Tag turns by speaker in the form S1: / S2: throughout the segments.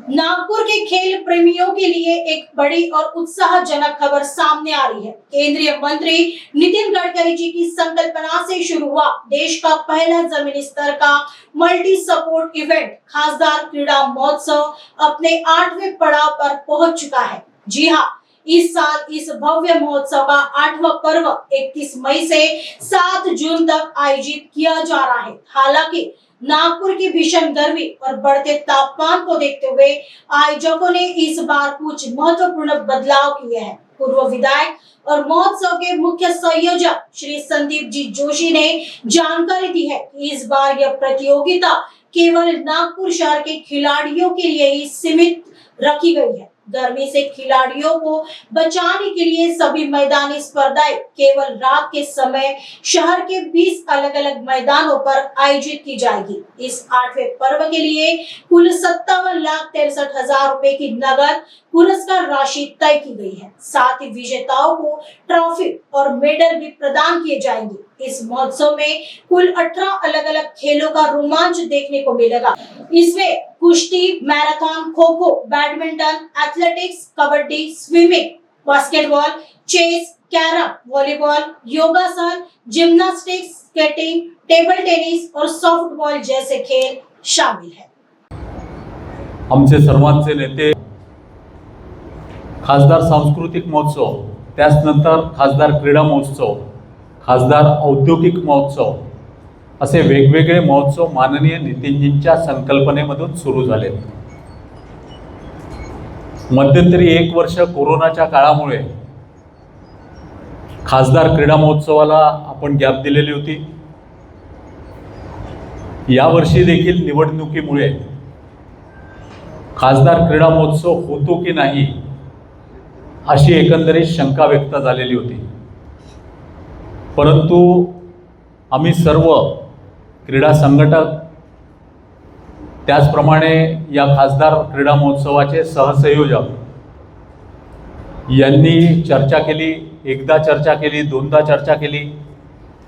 S1: नागपुर के खेल प्रेमियों के लिए एक बड़ी और उत्साहजनक खबर सामने आ रही है। केंद्रीय मंत्री नितिन गडकरी जी की संकल्पना से शुरू हुआ देश का पहला जमीनी स्तर का मल्टी स्पोर्ट इवेंट खासदार क्रीड़ा महोत्सव अपने 8वें पड़ाव पर पहुंच चुका है। जी हाँ, इस साल इस भव्य महोत्सव का 8वां पर्व 31 मई से 7 जून तक आयोजित किया जा रहा है। हालांकि नागपुर की भीषण गर्मी और बढ़ते तापमान को देखते हुए आयोजकों ने इस बार कुछ महत्वपूर्ण बदलाव किए हैं। पूर्व विधायक और महोत्सव के मुख्य संयोजक श्री संदीप जी जोशी ने जानकारी दी है कि इस बार यह प्रतियोगिता केवल नागपुर शहर के खिलाड़ियों के लिए ही सीमित रखी गई है। गर्मी से खिलाड़ियों को बचाने के लिए सभी मैदानी स्पर्धाएं केवल रात के समय शहर के 20 अलग अलग मैदानों पर आयोजित की जाएगी। इस 8वें पर्व के लिए कुल 57,63,000 रुपए की नगद पुरस्कार राशि तय की गई है। साथ ही विजेताओं को ट्रॉफी और मेडल भी प्रदान किए जाएंगे। इस महोत्सव में कुल 18 अलग अलग खेलों का रोमांच देखने को मिलेगा। इसमें कुश्ती, marathon, kho kho, badminton, athletics, kabaddi, swimming, basketball, chess, carrom, volleyball, yogasana, gymnastics, skating, table tennis और सॉफ्टबॉल जैसे खेल शामिल हैं।
S2: आमचे सर्वांचे नेते खासदार सांस्कृतिक महोत्सव, त्यानंतर खासदार क्रीडा महोत्सव, खासदार औद्योगिक महोत्सव असे वेगवेगळे महोत्सव माननीय नितीनजींच्या संकल्पनेमधून सुरू झाले। मध्यंतरी 1 वर्ष कोरोनाच्या काळामुळे खासदार क्रीडा महोत्सवाला आपण गॅप दिलेली होती। या वर्षी देखील निवडणुकीमुळे खासदार क्रीडा महोत्सव होतो की नाही अशी एकंदरीत शंका व्यक्त झालेली होती। परंतु आम्ही सर्व क्रीडा संघटक त्याचप्रमाणे या खासदार क्रीडा महोत्सवाचे सहसंयोजक यांनी चर्चा केली, एकदा चर्चा केली, दोनदा चर्चा केली,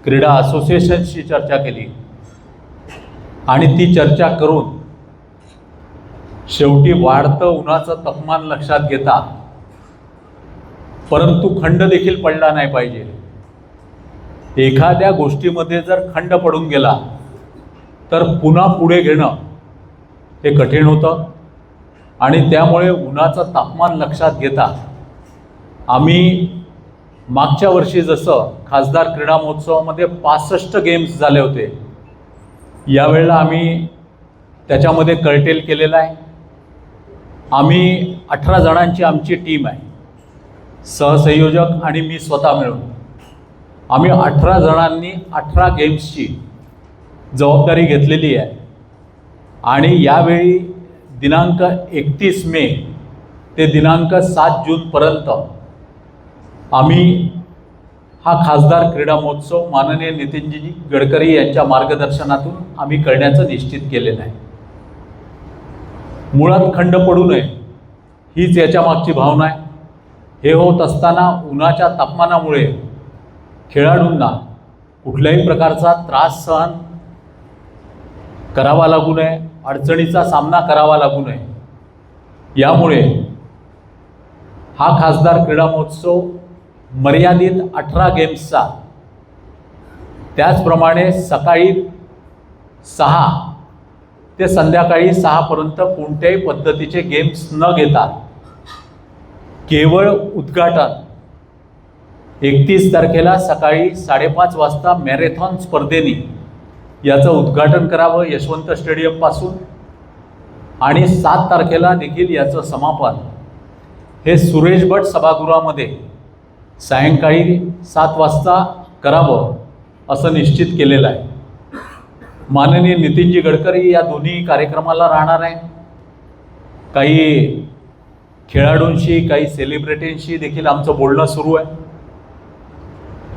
S2: क्रीडा असोसिएशनशी चर्चा केली आणि ती चर्चा करून शेवटी वाढतं उन्हाचं तापमान लक्षात घेता परंतु खंड देखील पडला नाही पाहिजे। एखाद्या गोष्टीमध्ये जर खंड पडून गेला तर पुन्हा पुढे घेणं हे कठीण होतं आणि त्यामुळे उन्हाचं तापमान लक्षात घेता आम्ही मागच्या वर्षी जसं खासदार क्रीडा महोत्सवामध्ये 65 गेम्स झाले होते, यावेळेला आम्ही त्याच्यामध्ये कर्टेल केलेला आहे। आम्ही 18 जणांची आमची टीम आहे, सहसंयोजक आणि मी स्वतः मिळून आम्ही 18 जणांनी 18 गेम्सची जबाबदारी घेतलेली आहे आणि यावेळी दिनांक 31 मे ते दिनांक 7 जूनपर्यंत आम्ही हा खासदार क्रीडा महोत्सव माननीय नितीनजी गडकरी यांच्या मार्गदर्शनातून आम्ही करण्याचं निश्चित केलेलं आहे। मुळात खंड पडू नये हीच याच्या मागची भावना आहे। हे होत असताना उन्हाच्या तापमानामुळे खेळाडूंना कुठल्याही प्रकारचा त्रास सहन करावा लागू नये, अडचणीचा सामना करावा लागू नये, यामुळे हा खासदार क्रीडा महोत्सव मर्यादित 18 गेम्सचा, त्याचप्रमाणे सकाळी 6 ते संध्याकाळी 6 पर्यंत कोणत्याही पद्धतीचे गेम्स न घेता केवळ उद्घाटन 31 तारखेला सकाळी 5:30 वाजता मॅरेथॉन स्पर्धेने याचं उद्घाटन करावं यशवंत स्टेडियमपासून आणि 7 तारखेला देखील याचं समापन हे सुरेश भट सभागृहामध्ये सायंकाळी 7 वाजता करावं असं निश्चित केलेलं आहे। माननीय नितीनजी गडकरी या दोन्ही कार्यक्रमाला राहणार आहे। काही खेळाडूंशी, काही सेलिब्रिटींशी देखील आमचं बोलणं सुरू आहे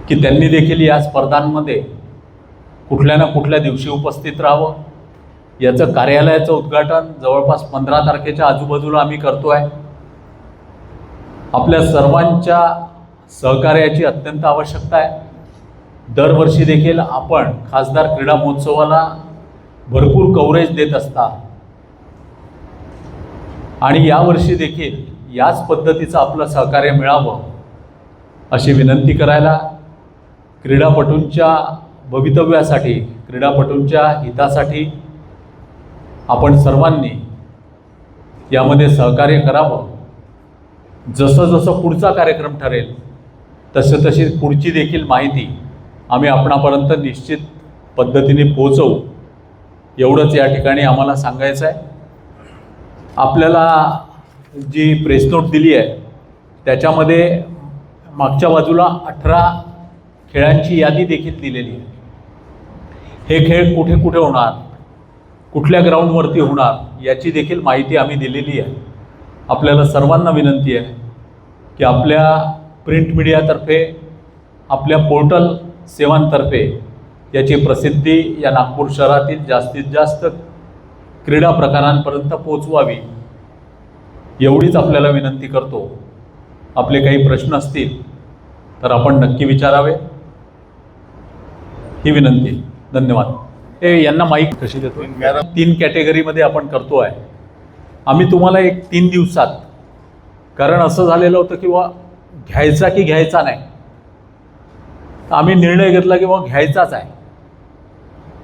S2: की त्यांनी देखील या स्पर्धांमध्ये कुठल्या ना कुठल्या दिवशी उपस्थित राहावं। याचं कार्यालयाचं उद्घाटन जवळपास 15 तारखेच्या आजूबाजूला आम्ही करतो आहे। आपल्या सर्वांच्या सहकार्याची अत्यंत आवश्यकता आहे। दरवर्षी देखील आपण खासदार क्रीडा महोत्सवाला भरपूर कव्हरेज देत असता। आणि यावर्षी देखील याच पद्धतीचं आपलं सहकार्य मिळावं अशी विनंती करायला, क्रीडापटूंच्या भवितव्यासाठी, क्रीडापटूंच्या हितासाठी आपण सर्वांनी यामध्ये सहकार्य करावं. जसं जसं पुढचा कार्यक्रम ठरेल तशी पुढची देखील माहिती आम्ही आपणापर्यंत निश्चित पद्धतीने पोहोचवू, एवढंच या ठिकाणी आम्हाला सांगायचं आहे. आपल्याला जी प्रेस नोट दिली आहे त्याच्यामध्ये मागच्या बाजूला 18 खेळांची यादी देखील दिलेली आहे. हे खेळ कुठे कुठे होणार, कुठल्या ग्राउंडवरती होणार याची देखील माहिती आम्ही दिलेली आहे. आपल्याला सर्वांना विनंती आहे की आपल्या प्रिंट मीडियातर्फे, आपल्या पोर्टल सेवांतर्फे याची प्रसिद्धी या नागपूर शहरातील जास्तीत जास्त क्रीडा प्रकारांपर्यंत पोहोचवावी, एवढीच आपल्याला विनंती करतो. आपले काही प्रश्न असतील तर आपण नक्की विचारावे, ही विनंती. धन्यवाद. ते यांना माईक कशी देतो? 3 कॅटेगरीमध्ये आपण करतो आहे. आम्ही तुम्हाला एक 3 दिवसात, कारण असं झालेलं होतं की घ्यायचा की घ्यायचा नाही, आम्ही निर्णय घेतला की घ्यायचाच आहे.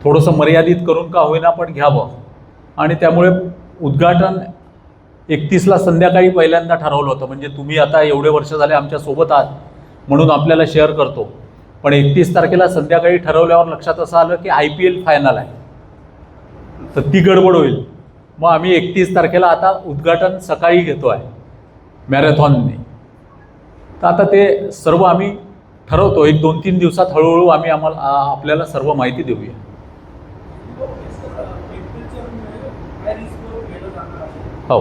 S2: थोडंसं मर्यादित करून का होईना पण घ्यावं. आणि त्यामुळे उद्घाटन 31ला संध्याकाळी पहिल्यांदा ठरवलं होतं. म्हणजे तुम्ही आता एवढे वर्ष झाले आमच्यासोबत आहात म्हणून आपल्याला शेअर करतो, पण 31 तारखेला संध्याकाळी ठरवल्यावर लक्षात असं आलं की IPL फायनल आहे, तर ती गडबड होईल. मग आम्ही 31 तारखेला आता उद्घाटन सकाळी घेतो आहे मॅरेथॉनने. तर आता ते सर्व आम्ही ठरवतो. 1-2-3 दिवसात हळूहळू आम्ही आपल्याला सर्व माहिती देऊया. हो,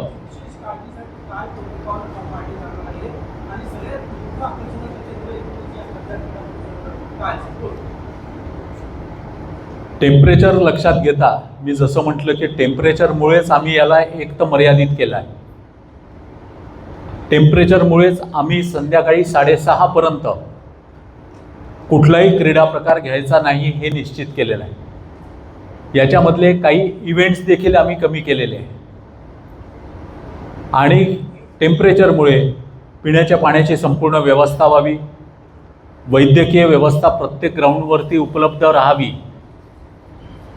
S2: टेम्परेचर लक्षात घेता मी जसं म्हटलं की टेम्परेचरमुळेच आम्ही याला एक तर मर्यादित केलं आहे. टेम्परेचरमुळेच आम्ही संध्याकाळी 6:30 पर्यंत कुठलाही क्रीडा प्रकार घ्यायचा नाही हे निश्चित केलेलं आहे. याच्यामधले काही इव्हेंट्स देखील आम्ही कमी केलेले आहे. आणि टेम्परेचरमुळे पिण्याच्या पाण्याची संपूर्ण व्यवस्था व्हावी, वैद्यकीय व्यवस्था प्रत्येक ग्राउंडवरती उपलब्ध राहावी.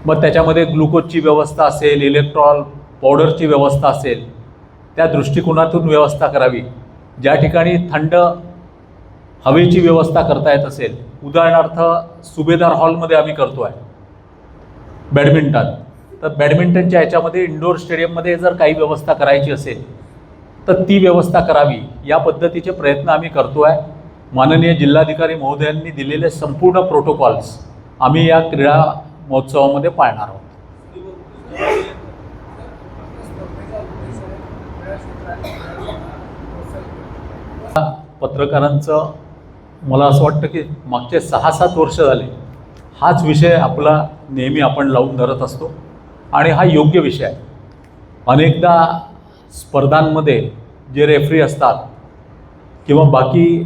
S2: मग त्याच्यामध्ये ग्लुकोजची व्यवस्था असेल, इलेक्ट्रॉल पावडरची व्यवस्था असेल, त्या दृष्टिकोनातून व्यवस्था करावी. ज्या ठिकाणी थंड हवेची व्यवस्था करता येत असेल, उदाहरणार्थ सुभेदार हॉलमध्ये आम्ही करतो आहे बॅडमिंटन, तर बॅडमिंटनच्या ह्याच्यामध्ये इंडोर स्टेडियममध्ये जर काही व्यवस्था करायची असेल तर ती व्यवस्था करावी. या पद्धतीचे प्रयत्न आम्ही करतो आहे. माननीय जिल्हाधिकारी महोदयांनी दिलेले संपूर्ण प्रोटोकॉल्स आम्ही या क्रीडा महोत्सवामध्ये पाळणार आहोत. पत्रकारांचं मला असं वाटतं की मागचे 6-7 वर्ष झाले हाच विषय आपला नेहमी आपण लावून धरत असतो आणि हा योग्य विषय आहे. अनेकदा स्पर्धांमध्ये जे रेफरी असतात किंवा बाकी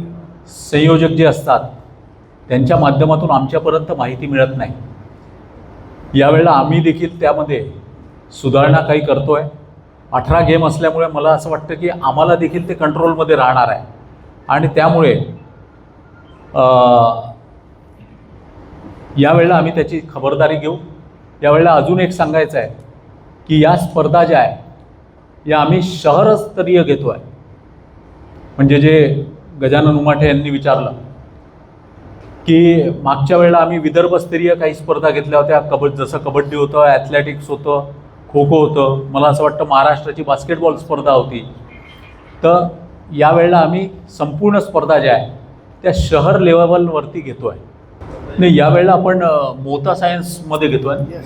S2: संयोजक जे असतात त्यांच्या माध्यमातून आमच्यापर्यंत माहिती मिळत नाही. यावेळेला आम्ही देखील त्यामध्ये सुधारणा काही करतो आहे. 18 गेम असल्यामुळे मला असं वाटतं की आम्हाला देखील ते कंट्रोलमध्ये राहणार आहे आणि त्यामुळे यावेळेला आम्ही त्याची खबरदारी घेऊ. यावेळेला अजून एक सांगायचं आहे की या स्पर्धा ज्या आहे या आम्ही शहरस्तरीय घेतो आहे. म्हणजे जे गजानन उमाठे यांनी विचारलं की मागच्या वेळेला आम्ही विदर्भस्तरीय काही स्पर्धा घेतल्या होत्या, जसं कबड्डी होतं, ॲथलेटिक्स होतं, खो खो होतं, मला असं वाटतं महाराष्ट्राची बास्केटबॉल स्पर्धा होती. तर यावेळेला आम्ही संपूर्ण स्पर्धा ज्या आहे त्या शहर लेवलवरती घेतो आहे. नाही, यावेळेला आपण मोता सायन्समध्ये घेतो आहे.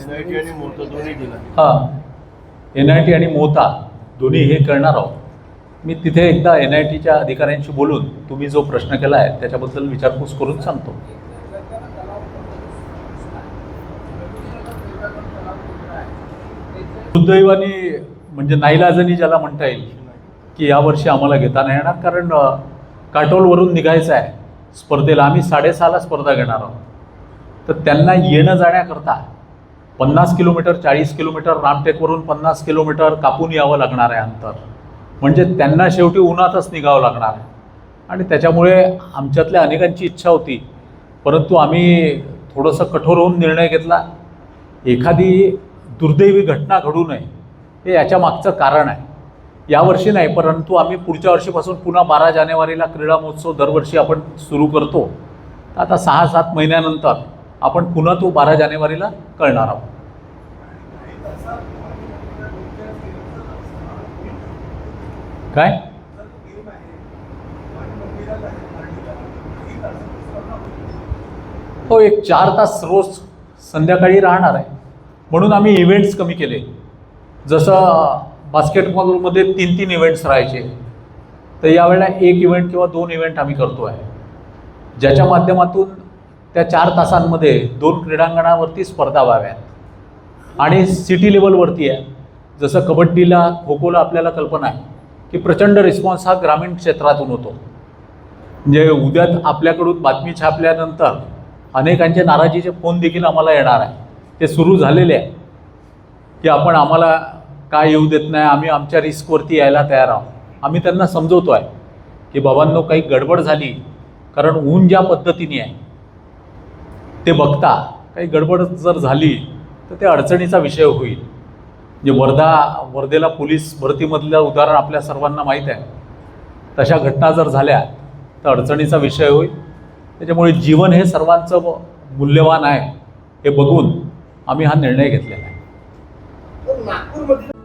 S2: हां, NIT आणि मोता दोन्ही हे करणार आहोत. मी तिथे एकदा NITच्या अधिकाऱ्यांशी बोलून तुम्ही जो प्रश्न केला आहे त्याच्याबद्दल विचारपूस करून सांगतो. दुर्दैवाने म्हणजे नाईलाजानी ज्याला म्हणता येईल की यावर्षी आम्हाला घेता नाही येणार, कारण काटोलवरून निघायचं आहे स्पर्धेला. आम्ही 6:30ला स्पर्धा घेणार आहोत. तर त्यांना येणं जाण्याकरता 50 किलोमीटर, 40 किलोमीटर, रामटेकवरून 50 किलोमीटर कापून यावं लागणार आहे अंतर. म्हणजे त्यांना शेवटी उन्हातच निघावं लागणार आहे. आणि त्याच्यामुळे आमच्यातल्या अनेकांची इच्छा होती, परंतु आम्ही थोडंसं कठोर होऊन निर्णय घेतला. एखादी दुर्दैवी घटना घडू नये हे याच्या मागचं कारण आहे. यावर्षी नाही, परंतु आम्ही पुढच्या वर्षीपासून पुन्हा 12 जानेवारीला क्रीडा महोत्सव दरवर्षी आपण सुरू करतो. आता 6-7 महिन्यानंतर आपण पुन्हा तो 12 जानेवारीला करणार आहोत. काय हो, एक 4 तास रोज संध्याकाळी राहणार आहे, म्हणून आम्ही इव्हेंट्स कमी केले. जसं बास्केटबॉलमध्ये 3-3 इव्हेंट्स राहायचे, तर यावेळेला 1 इव्हेंट किंवा 2 इव्हेंट आम्ही करतो आहे, ज्याच्या माध्यमातून त्या 4 तासांमध्ये 2 क्रीडांगणावरती स्पर्धा व्हाव्यात आणि सिटी लेवलवरती आहे. जसं कबड्डीला, खो खोला आपल्याला कल्पना आहे की प्रचंड रिस्पॉन्स हा ग्रामीण क्षेत्रातून होतो. म्हणजे उद्या आपल्याकडून बातमी छापल्यानंतर अनेकांचे नाराजीचे फोन देखील आम्हाला येणार आहे. ते सुरू झालेले आहे की आम्हाला काय येऊ देत नाही, आम्ही आमच्या रिस्कवरती यायला तयार आहोत. आम्ही त्यांना समजवतो आहे की बाबांनो, काही गडबड झाली, कारण ऊन ज्या पद्धतीने आहे ते बघता काही गडबड जर झाली तर ते अडचणीचा विषय होईल. म्हणजे वर्धेला पोलीस भरतीमधलं उदाहरण आपल्या सर्वांना माहीत आहे. तशा घटना जर झाल्या तर अडचणीचा विषय होईल. त्याच्यामुळे जीवन हे सर्वांचं मूल्यवान आहे हे बघून आम्ही हा निर्णय घेतलेला आहे.
S3: नागपूरमध्ये